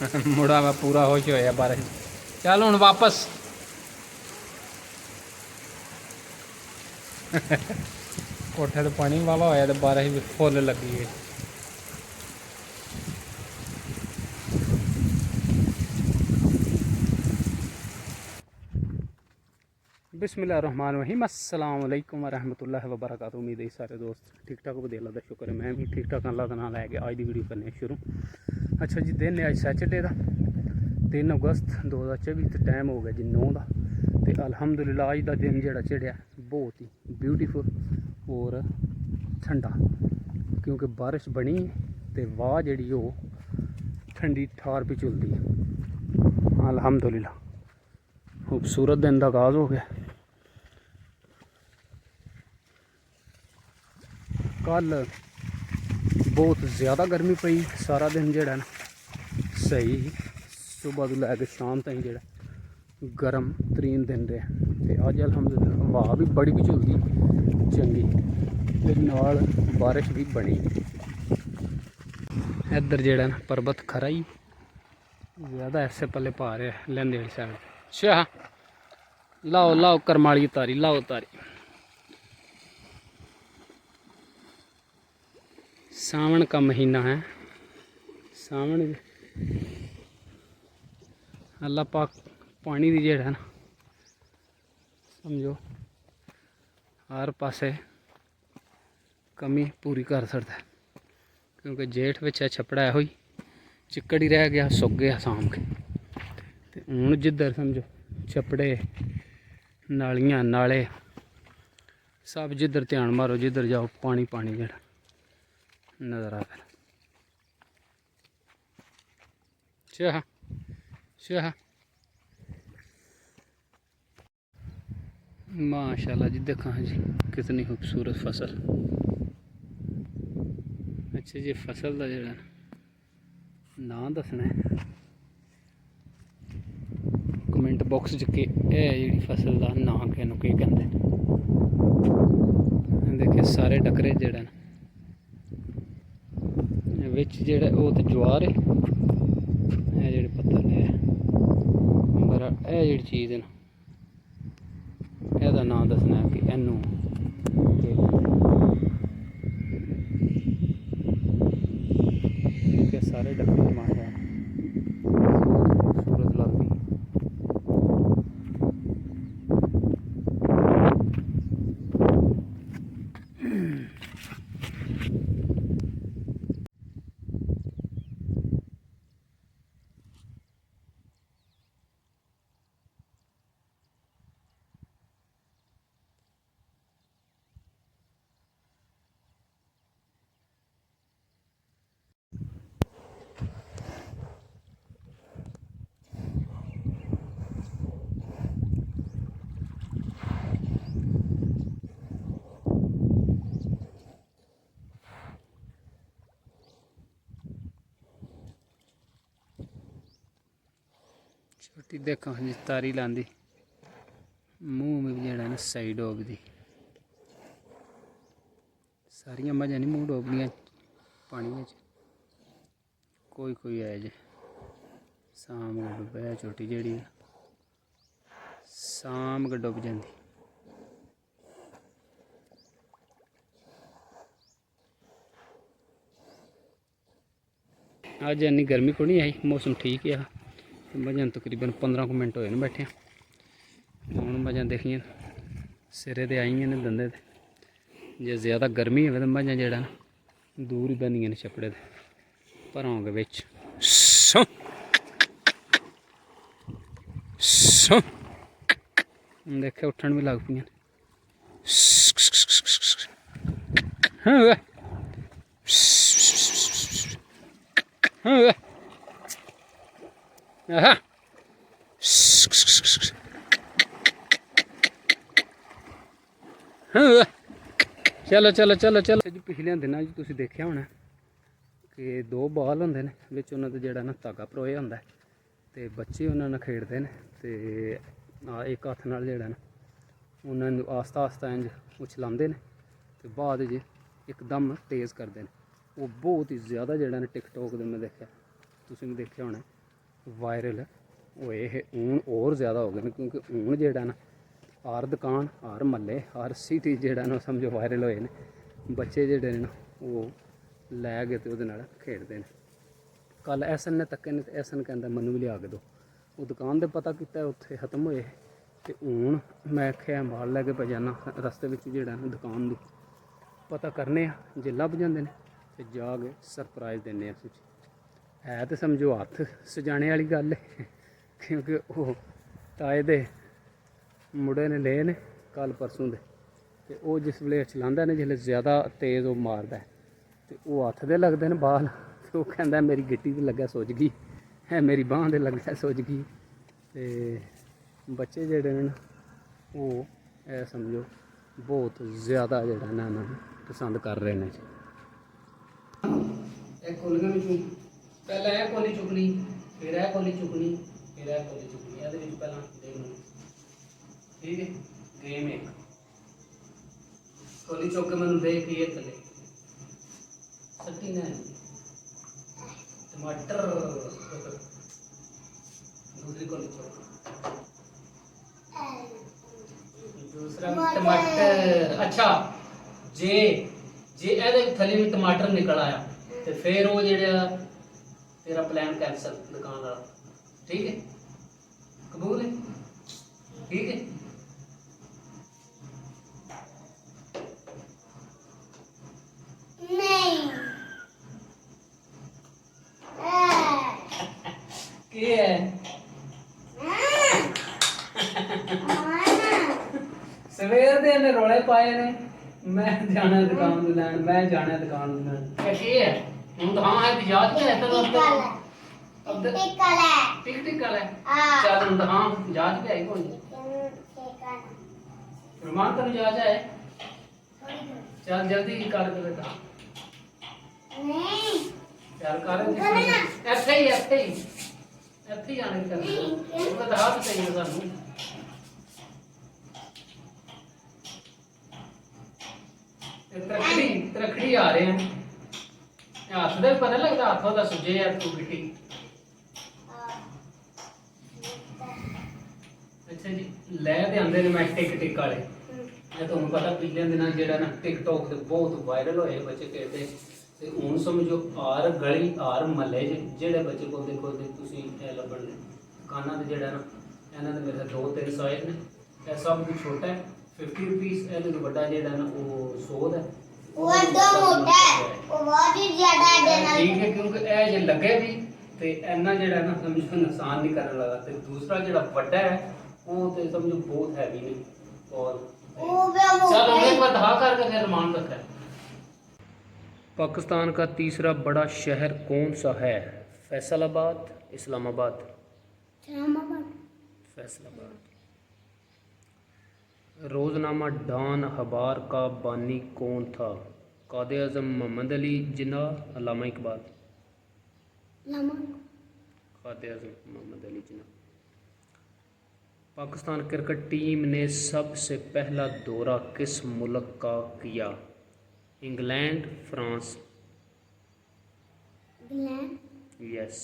मुड़ा मैं पूरा खुश होया बारिश। चल हुण वापस कोठे तो पानी वाला होया तो बारिश भी फुल लगी है। बिस्मिल्लाहिर्रहमानिर्रहीम, अस्सलाम वालेकुम वरहमतुल्लाहि वबरकातुहू। उम्मीद है सारे दोस्त ठीक ठाक होंगे। अल्लाह दा शुक्र है मैं भी ठीक ठाक। अल्लाह का नाम लैके अज की वीडियो करने शुरू। अच्छा जी, दिन है अज सैटरडे का 3 अगस्त 2024 तो टाइम हो गया जी 9 का। तो अलहमदुलिल्लाह अज का दिन जोड़ा चढ़िया बहुत ही ब्यूटीफुल और ठंडा, क्योंकि बारिश बनी तो वाह जी ठंडी ठार भी चलती है। अलहमदुलिल्लाह खूबसूरत दिन का आगाज़ हो गया। कल बहुत ज़्यादा गर्मी पई, सारा दिन जोड़ा ना सही सुबह तो लैके शाम तक जो गर्म तरीन दिन रहा। तो अज अलहमदुलिल्लाह हवा भी बड़ी भी चलती चंगी ते नाल बारिश भी बनी। इधर जोड़ा ना पर्वत खरा ही ज़्यादा ऐसे पल्ले पा रहा लैंदे वाली साइड। अच्छा लाओ लाओ करमाली तारी लाओ तारी। सावन का महीना है, सावन अल्लाह पाक पानी की जेड़ा ना समझो हर पासे कमी पूरी कर सकता है, क्योंकि जेठ में छपड़ा हो चिक्कड़ ही रह गया, सुक गया साम के। तो हूँ जिधर समझो छपड़े नालियाँ नाले सब जिधर ध्यान मारो जिधर जाओ पानी पानी जेड़ा नज़र आ। शाह शाह माशाल्लाह जी, देखा जी कितनी खूबसूरत फसल। अच्छा जी, फसल का जोड़ा नाम दसना है कमेंट बॉक्स च कि जी फसल का नाम किनू के कहते हैं। देखिए सारे डकरे जोड़े विच जेड़ा वो तो ज्वार है, जेड़े पत्थर है बड़ा जी चीज़ है ना एदा नाम दसना है कि इनू ठीक है। सारे डकरे माशा खूबसूरत लगती। छोटी देखो जी तारी लांदी मुँह में जेड़ा ना सही डोबदी। सारियां मजा नहीं मुँह डोबदियां पानी में, कोई कोई आए जे शाम को डुब्बे छोटी जेड़ी शाम को डुब जाती। अज इन्नी गर्मी को नहीं आई, मौसम ठीक है। मजा तकरीबन 15 मिनट होए बैठे हूँ मजा देखिए सिरे ते आई ने दंदे। जे ज़्यादा गर्मी हो तो मजा जेड़ा ना दूर ही बंदियां ने छपड़े भरों के बिच देखे उठन भी लग पी। हाँ हाँ हाँ चलो चलो चलो चलो जी। पिछले दिनों जी तुसीं देखिया होना कि 2 बाल होंदे ने विच उन्हां दा जेड़ा ना धागा परोया होंदा है ते बच्चे उन्हां नाल खेडदे ने ते एक हत्थ नाल जेड़ा ना उन्हां नूं आस्ता आस्ता इंज उछलांदे ने ते बाद च एकदम तेज़ करदे ने। वो बहुत ही ज़्यादा जेड़ा ना टिकटॉक दे मैं देखिया, तुसीं भी देखिया होना ਵਾਇਰਲ ਹੋਏ ਇਹ ਹੁਣ ਹੋਰ ਜ਼ਿਆਦਾ ਹੋ ਗਏ ਨੇ, ਕਿਉਂਕਿ ਹੁਣ ਜਿਹੜਾ ਨਾ ਹਰ ਦੁਕਾਨ, ਹਰ ਮਹੱਲੇ, ਹਰ ਸਿਟੀ ਜਿਹੜਾ ਨਾ ਸਮਝੋ ਵਾਇਰਲ ਹੋਏ ਨੇ। ਬੱਚੇ ਜਿਹੜੇ ਨੇ ਨਾ ਉਹ ਲੈ ਕੇ ਤੇ ਉਹਦੇ ਨਾਲ ਖੇਡਦੇ ਨੇ। ਕੱਲ ਐਸਨ ਨੇ ਤੱਕੇ ਨੇ ਤੇ ਐਸਨ ਕਹਿੰਦਾ ਮੈਨੂੰ ਵੀ ਲਿਆ ਕੇ ਦਿਓ। ਉਹ ਦੁਕਾਨ ਤੇ ਪਤਾ ਕੀਤਾ ਉੱਥੇ ਖਤਮ ਹੋਏ, ਤੇ ਹੁਣ ਮੈਂ ਆਖਿਆ ਮਾਲ ਲੈ ਕੇ ਪੈ ਜਾਣਾ ਰਸਤੇ ਵਿੱਚ ਜਿਹੜਾ ਨਾ ਦੁਕਾਨ ਦੀ ਪਤਾ ਕਰਨੇ ਆ, ਜੇ ਲੱਭ ਜਾਂਦੇ ਨੇ ਤੇ ਜਾ ਕੇ ਸਰਪ੍ਰਾਈਜ਼ ਦਿੰਦੇ ਆ। ਹੈ ਤੇ ਸਮਝੋ ਹੱਥ ਸਜਾਣੇ ਵਾਲੀ ਗੱਲ ਹੈ, ਕਿਉਂਕਿ ਉਹ ਤਾਏ ਦੇ ਮੁੰਡੇ ਨੇ ਲਏ ਨੇ ਕੱਲ ਪਰਸੋਂ ਦੇ, ਤੇ ਉਹ ਜਿਸ ਵੇਲੇ ਚਲਾਉਂਦਾ ਨੇ ਜਿਸ ਜ਼ਿਆਦਾ ਤੇਜ਼ ਉਹ ਮਾਰਦਾ ਤੇ ਉਹ ਹੱਥ ਦੇ ਲੱਗਦੇ ਨੇ ਬਾਲ, ਤੇ ਉਹ ਕਹਿੰਦਾ ਮੇਰੀ ਗਿੱਟੀ 'ਤੇ ਲੱਗਾ ਸੁੱਜ ਗਈ ਹੈ, ਮੇਰੀ ਬਾਂਹ 'ਤੇ ਲੱਗਾ ਸੁੱਜ ਗਈ। ਤੇ ਬੱਚੇ ਜਿਹੜੇ ਨੇ ਉਹ ਇਹ ਸਮਝੋ ਬਹੁਤ ਜ਼ਿਆਦਾ ਜਿਹੜਾ ਨਾ ਇਹਨਾਂ ਨੂੰ ਪਸੰਦ ਕਰ ਰਹੇ ਨੇ। ਇਹ ਕੋਲੀਆਂ ਵਿੱਚੋਂ ਪਹਿਲਾਂ ਇਹ ਕੋਲੀ ਚੁੱਕਣੀ, ਫਿਰ ਇਹ ਕੋਲੀ ਚੁੱਕਣੀ, ਫਿਰ ਇਹ ਕੋਲੀ ਚੁੱਕਣੀ। ਇਹਦੇ ਵਿੱਚ ਪਹਿਲਾਂ ਦੇਖਣਾ, ਠੀਕ ਹੈ। ਗੇਮ ਇੱਕ ਕੋਲੀ ਚੁੱਕ ਕੇ ਮੈਨੂੰ ਦੇ ਕੇ ਇਹ ਥੱਲੇ ਸੱਟੀ ਨਾ टमाटर, दूसरी को लिखो, दूसरा टमाटर। अच्छा जे जे ए थले में टमाटर निकल आया तो फिर वो जेड़ा तेरा प्लान कैंसल दुकान वाला, ठीक है, कबूल है, ठीक है। सवेर दे ने रोले पाए ने, मैं जाना दुकान ते लैन, मैं जाना दुकान ते लैन। क्या है हुन तो हां है याद है तो अब टिक टिक है चल हुन तो हां याद भी आई कोई रमान तनु याद है चल जल्दी कर के बेटा नहीं चल कर ऐसे ही ਇੱਥੇ ਆਣੇ ਕਰਨਾ ਉਹ ਤਾਂ ਰਾਤ ਚਾਹੀਦਾ ਸਾਨੂੰ। ਤਰਖੜੀ ਆ ਰਹੇ ਆ, ਹੱਥ ਦਾ ਪਤਾ ਲੱਗਦਾ, ਹੱਥੋਂ ਦਾ ਸੁੱਜੇ ਆ ਤੂੰ ਗਿੱਟੀ। ਅੱਛਾ ਜੀ ਲੈ ਤੇ ਆਂਦੇ ਨੇ ਮੈਂ ਟਿਕ ਵਾਲੇ। ਇਹ ਤੁਹਾਨੂੰ ਪਤਾ ਪਿਛਲੇ ਦਿਨਾਂ ਜਿਹੜਾ ਨਾ ਟਿਕਟੋਕ ਤੇ ਬਹੁਤ ਵਾਇਰਲ ਹੋਏ ਬੱਚੇ ਖੇਡਦੇ, ਤੇ ਹੁਣ ਸਮਝੋ ਹਰ ਗਲੀ ਹਰ ਮਹੱਲੇ 'ਚ ਜਿਹੜੇ ਬੱਚੇ ਕੋਲ ਦੇਖੋ ਤੁਸੀਂ ਇਹ ਲੱਭਣ ਨੇ ਦੁਕਾਨਾਂ 'ਤੇ ਜਿਹੜਾ ਨਾ ਇਹਨਾਂ ਦੇ ਮੇਰੇ 2-3 ਸਾਈਜ਼ ਨੇ। ਇਹ ਸਭ ਤੋਂ ਛੋਟਾ ਹੈ 50 ਰੁਪੀਸ, ਇਹਦੇ ਤੋਂ ਵੱਡਾ ਜਿਹੜਾ ਨਾ ਉਹ 100 ਦਾ, ਉਹ ਅੱਧਾ ਮੋਟਾ ਹੈ, ਉਹ ਬਹੁਤ ਹੀ ਜ਼ਿਆਦਾ ਹੈ। ਠੀਕ ਹੈ, ਕਿਉਂਕਿ ਇਹ ਜੇ ਲੱਗੇ ਵੀ ਤੇ ਇੰਨਾ ਜਿਹੜਾ ਨਾ ਸਮਝੋ ਨੁਕਸਾਨ ਨਹੀਂ ਕਰਨ ਲੱਗਾ। ਤੇ ਦੂਸਰਾ ਜਿਹੜਾ ਵੱਡਾ ਹੈ ਉਹ ਤੇ समझो बहुत हैवी ने। और चलो एक बार दहा करके फिर मान रखा है। पाकिस्तान का तीसरा बड़ा शहर कौन सा है? फैसलाबाद, इस्लामाबाद? फैसलाबाद। रोज़नामा डॉन अखबार का बानी कौन था? कायदे आज़म मोहम्मद अली जिन्ना, अल्लामा इकबाल? कायदे आज़म मोहम्मद अली जिन्ना। पाकिस्तान क्रिकेट टीम ने सबसे पहला दौरा किस मुल्क का किया? England, France? इंग्लैंड। यस।